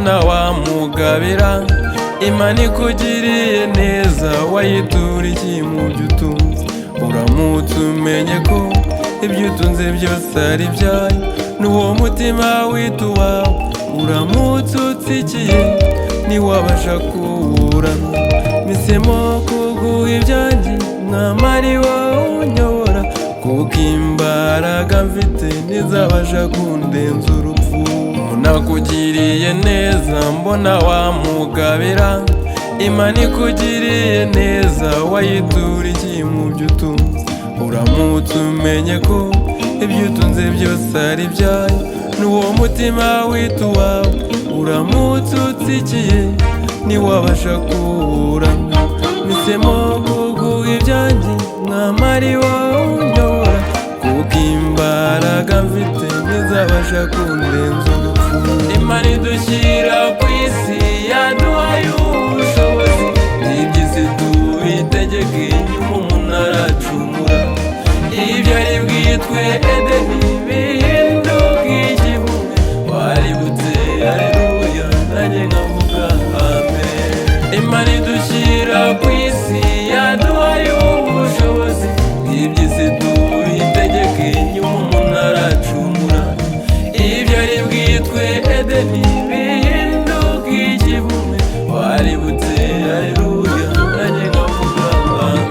mbona wamugabira. Imana ikugiriye neza wayiturikiye mu byo utunze. Uramutse umenye ko ibyo utunze byose ari ibyayo, n'uwo mutima wita uwawe. Uramutse utsikiye ntiwabasha kuwuramya. Mpisemo kuguha ibyanjye mwami ari wowe unyobora, kuko imbaraga mfite ntizabasha kundenza urupfu. Nakugiriye neza mbona wamugabira. Imana ikugiriye neza wayiturikiye mu byo utunze. Uramutse umenye ko ibyo utunze byose ari ibyayo, n'uwo mutima wita uwawe. Uramutse utsikiye ntiwabasha kuwuramya. Mpisemo kuguha ibyanjye mwami ari wowe unyobora, kuko imbaraga mfite ntizabasha kundenza urupfu. Imana idushyira ku isi yaduhaye ubushobozi, n'iby'isi tubitegeke inyuma umuntu aracumura. Ibyari bwitwe Edeni bihinduka igihu, waributse haleluya nanjye nkavuga amen. Imana idushyira ku isi yaduhaye ubushobozi, n'iby'isi tubitegeke inyuma umuntu aracumura. Ibyari bwitwe Edeni bihinduka igihume, waributse haleluya nanjye nkavuga amen.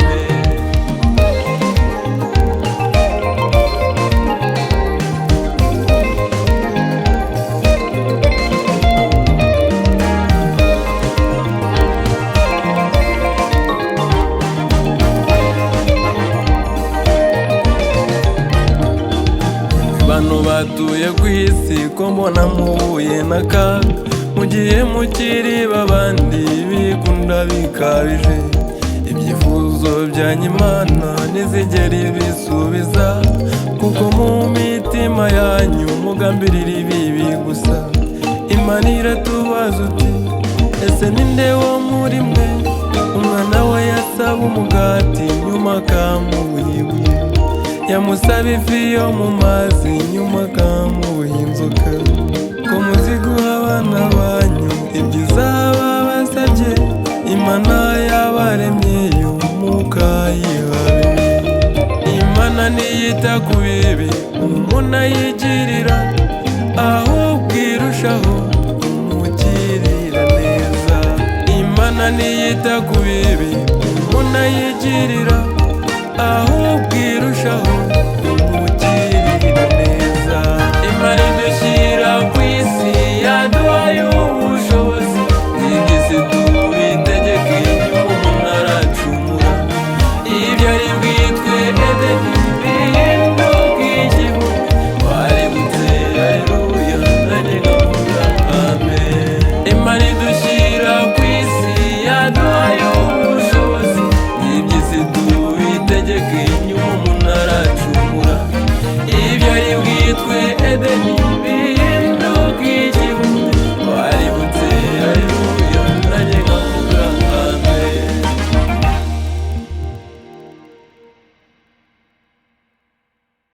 Bano batuye ku isi ko mbona muhuye n'akaga, mu gihe mukiri babandi bikunda bikabije. Ibyifuzo byanyu Imana ntizigera ibisubiza, kuko mu mitima yanyu mugambirira ibibi gusa. Imana iratubaza uti ese ninde wo muri mwe umwana we yasaba umugati nyuma akamuha ibuye, yamusaba ifi yo mu mazi nyuma akamuha inzoka? Ko muzi guha abana banyu ibyiza babasabye, Imana yabaremye yo mukayihabe. Imana ntiyita ku bibi umuntu ayigirira, ahubwo irushaho kumugirira neza. Imana ntiyita ku bibi umuntu ayigirira, ahubwo irushaho